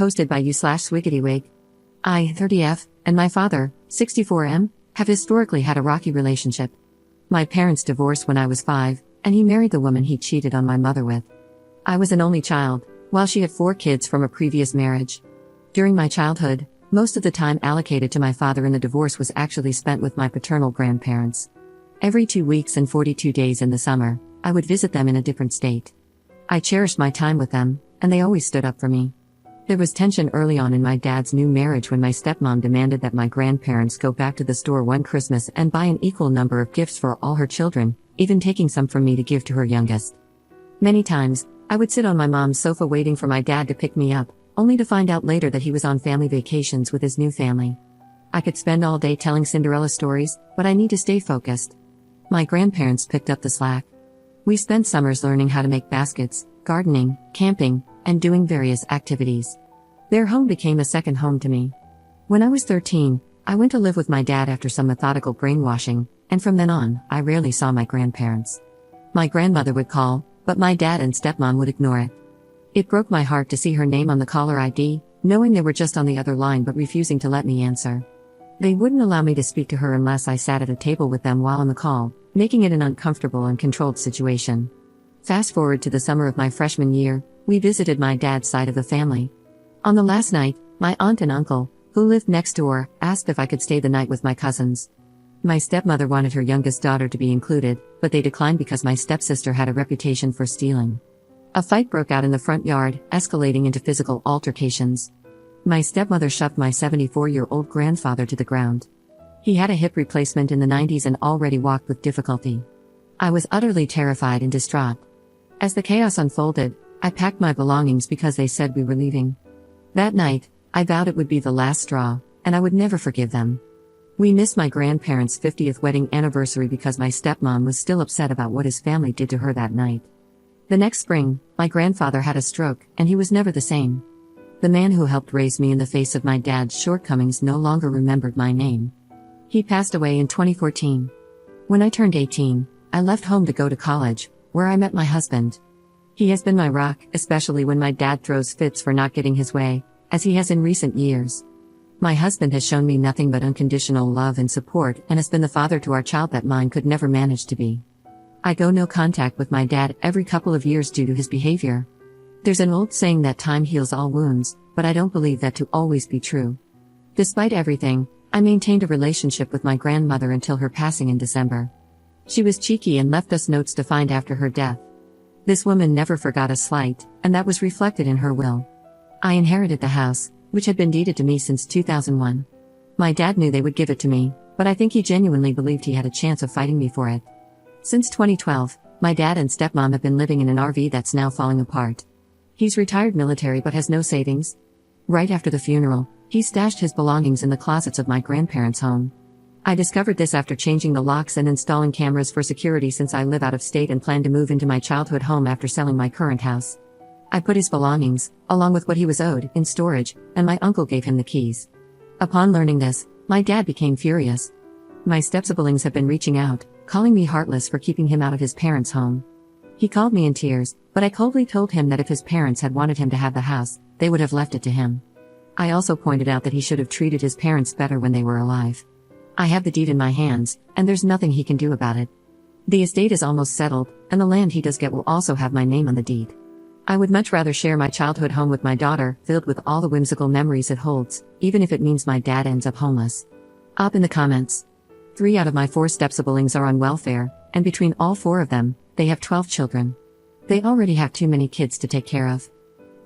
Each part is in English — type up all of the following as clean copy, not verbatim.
posted by you/Swiggitywig. I, 30F, and my father, 64M, have historically had a rocky relationship. My parents divorced when I was 5, and he married the woman he cheated on my mother with. I was an only child, while she had 4 kids from a previous marriage. During my childhood, most of the time allocated to my father in the divorce was actually spent with my paternal grandparents. Every 2 weeks and 42 days in the summer, I would visit them in a different state. I cherished my time with them, and they always stood up for me. There was tension early on in my dad's new marriage when my stepmom demanded that my grandparents go back to the store one Christmas and buy an equal number of gifts for all her children, even taking some from me to give to her youngest. Many times, I would sit on my mom's sofa waiting for my dad to pick me up, only to find out later that he was on family vacations with his new family. I could spend all day telling Cinderella stories, but I need to stay focused. My grandparents picked up the slack. We spent summers learning how to make baskets, gardening, camping, and doing various activities. Their home became a second home to me. When I was 13, I went to live with my dad after some methodical brainwashing, and from then on, I rarely saw my grandparents. My grandmother would call, but my dad and stepmom would ignore it. It broke my heart to see her name on the caller ID, knowing they were just on the other line but refusing to let me answer. They wouldn't allow me to speak to her unless I sat at a table with them while on the call, making it an uncomfortable and controlled situation. Fast forward to the summer of my freshman year, we visited my dad's side of the family. On the last night, my aunt and uncle, who lived next door, asked if I could stay the night with my cousins. My stepmother wanted her youngest daughter to be included, but they declined because my stepsister had a reputation for stealing. A fight broke out in the front yard, escalating into physical altercations. My stepmother shoved my 74-year-old grandfather to the ground. He had a hip replacement in the 90s and already walked with difficulty. I was utterly terrified and distraught. As the chaos unfolded, I packed my belongings because they said we were leaving. That night, I vowed it would be the last straw, and I would never forgive them. We missed my grandparents' 50th wedding anniversary because my stepmom was still upset about what his family did to her that night. The next spring, my grandfather had a stroke, and he was never the same. The man who helped raise me in the face of my dad's shortcomings no longer remembered my name. He passed away in 2014. When I turned 18, I left home to go to college, where I met my husband. He has been my rock, especially when my dad throws fits for not getting his way, as he has in recent years. My husband has shown me nothing but unconditional love and support and has been the father to our child that mine could never manage to be. I go no contact with my dad every couple of years due to his behavior. There's an old saying that time heals all wounds, but I don't believe that to always be true. Despite everything, I maintained a relationship with my grandmother until her passing in December. She was cheeky and left us notes to find after her death. This woman never forgot a slight, and that was reflected in her will. I inherited the house, which had been deeded to me since 2001. My dad knew they would give it to me, but I think he genuinely believed he had a chance of fighting me for it. Since 2012, my dad and stepmom have been living in an RV that's now falling apart. He's retired military but has no savings. Right after the funeral, he stashed his belongings in the closets of my grandparents' home. I discovered this after changing the locks and installing cameras for security since I live out of state and plan to move into my childhood home after selling my current house. I put his belongings, along with what he was owed, in storage, and my uncle gave him the keys. Upon learning this, my dad became furious. My step-siblings have been reaching out, calling me heartless for keeping him out of his parents' home. He called me in tears, but I coldly told him that if his parents had wanted him to have the house, they would have left it to him. I also pointed out that he should have treated his parents better when they were alive. I have the deed in my hands, and there's nothing he can do about it. The estate is almost settled, and the land he does get will also have my name on the deed. I would much rather share my childhood home with my daughter, filled with all the whimsical memories it holds, even if it means my dad ends up homeless. Up in the comments. 3 out of my 4 step-siblings are on welfare, and between all 4 of them, they have 12 children. They already have too many kids to take care of.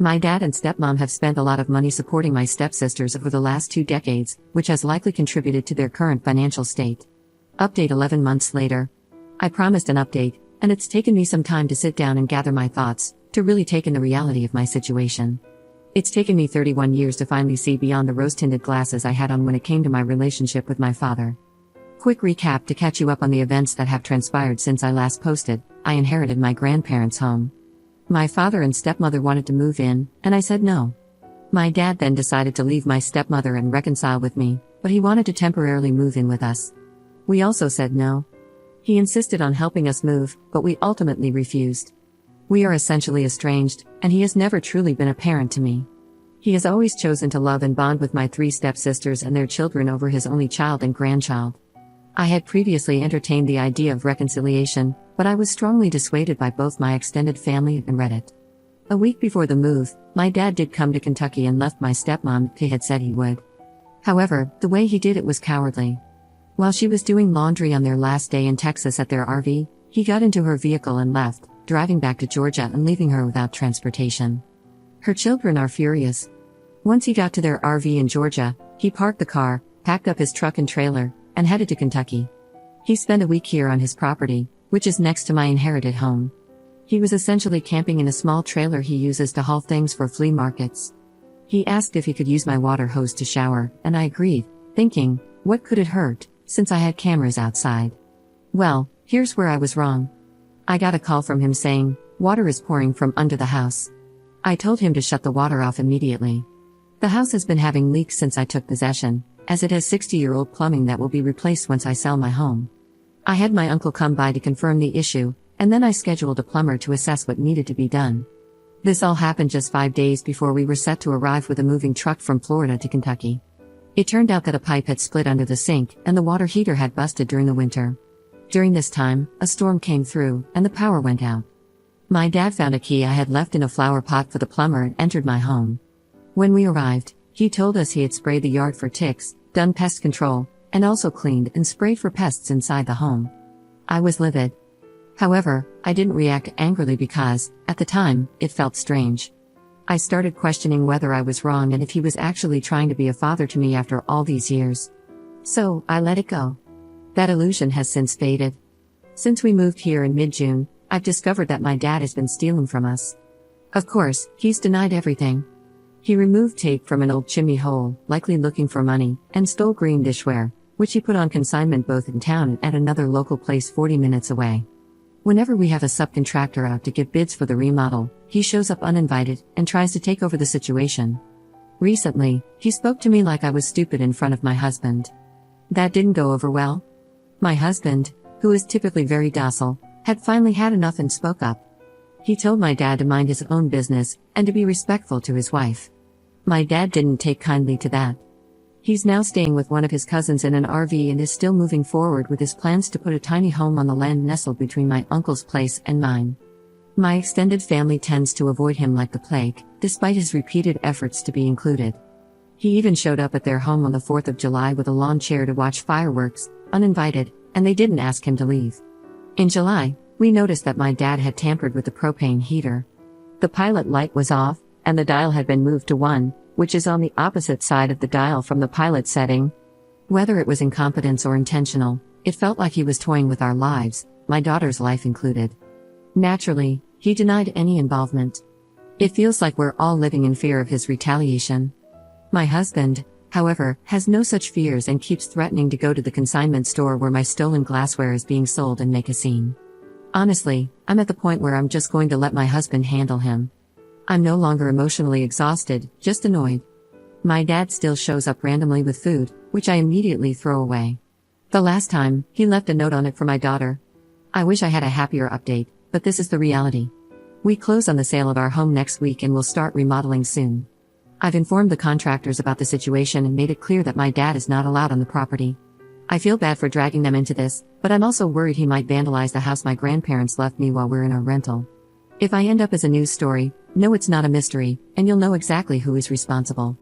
My dad and stepmom have spent a lot of money supporting my stepsisters over the last 2 decades, which has likely contributed to their current financial state. Update 11 months later. I promised an update, and it's taken me some time to sit down and gather my thoughts, to really take in the reality of my situation. It's taken me 31 years to finally see beyond the rose-tinted glasses I had on when it came to my relationship with my father. Quick recap to catch you up on the events that have transpired since I last posted. I inherited my grandparents' home. My father and stepmother wanted to move in, and I said no. My dad then decided to leave my stepmother and reconcile with me, but he wanted to temporarily move in with us. We also said no. He insisted on helping us move, but we ultimately refused. We are essentially estranged, and he has never truly been a parent to me. He has always chosen to love and bond with my three stepsisters and their children over his only child and grandchild. I had previously entertained the idea of reconciliation, but I was strongly dissuaded by both my extended family and Reddit. A week before the move, my dad did come to Kentucky and left my stepmom, he had said he would. However, the way he did it was cowardly. While she was doing laundry on their last day in Texas at their RV, he got into her vehicle and left, driving back to Georgia and leaving her without transportation. Her children are furious. Once he got to their RV in Georgia, he parked the car, packed up his truck and trailer, and headed to Kentucky. He spent a week here on his property, which is next to my inherited home. He was essentially camping in a small trailer he uses to haul things for flea markets. He asked if he could use my water hose to shower, and I agreed, thinking, what could it hurt, since I had cameras outside? Well, here's where I was wrong. I got a call from him saying, water is pouring from under the house. I told him to shut the water off immediately. The house has been having leaks since I took possession, as it has 60-year-old plumbing that will be replaced once I sell my home. I had my uncle come by to confirm the issue, and then I scheduled a plumber to assess what needed to be done. This all happened just 5 days before we were set to arrive with a moving truck from Florida to Kentucky. It turned out that a pipe had split under the sink, and the water heater had busted during the winter. During this time, a storm came through, and the power went out. My dad found a key I had left in a flower pot for the plumber and entered my home. When we arrived, he told us he had sprayed the yard for ticks, done pest control, and also cleaned and sprayed for pests inside the home. I was livid. However, I didn't react angrily because, at the time, it felt strange. I started questioning whether I was wrong and if he was actually trying to be a father to me after all these years. So, I let it go. That illusion has since faded. Since we moved here in mid-June, I've discovered that my dad has been stealing from us. Of course, he's denied everything. He removed tape from an old chimney hole, likely looking for money, and stole green dishware, which he put on consignment both in town and at another local place 40 minutes away. Whenever we have a subcontractor out to give bids for the remodel, he shows up uninvited and tries to take over the situation. Recently, he spoke to me like I was stupid in front of my husband. That didn't go over well. My husband, who is typically very docile, had finally had enough and spoke up. He told my dad to mind his own business and to be respectful to his wife. My dad didn't take kindly to that. He's now staying with one of his cousins in an RV and is still moving forward with his plans to put a tiny home on the land nestled between my uncle's place and mine. My extended family tends to avoid him like the plague, despite his repeated efforts to be included. He even showed up at their home on the 4th of July with a lawn chair to watch fireworks, uninvited, and they didn't ask him to leave. In July, we noticed that my dad had tampered with the propane heater. The pilot light was off, and the dial had been moved to 1, which is on the opposite side of the dial from the pilot setting. Whether it was incompetence or intentional, it felt like he was toying with our lives, my daughter's life included. Naturally, he denied any involvement. It feels like we're all living in fear of his retaliation. My husband, however, has no such fears and keeps threatening to go to the consignment store where my stolen glassware is being sold and make a scene. Honestly, I'm at the point where I'm just going to let my husband handle him. I'm no longer emotionally exhausted, just annoyed. My dad still shows up randomly with food, which I immediately throw away. The last time, he left a note on it for my daughter. I wish I had a happier update, but this is the reality. We close on the sale of our home next week and will start remodeling soon. I've informed the contractors about the situation and made it clear that my dad is not allowed on the property. I feel bad for dragging them into this, but I'm also worried he might vandalize the house my grandparents left me while we're in our rental. If I end up as a news story, know it's not a mystery, and you'll know exactly who is responsible.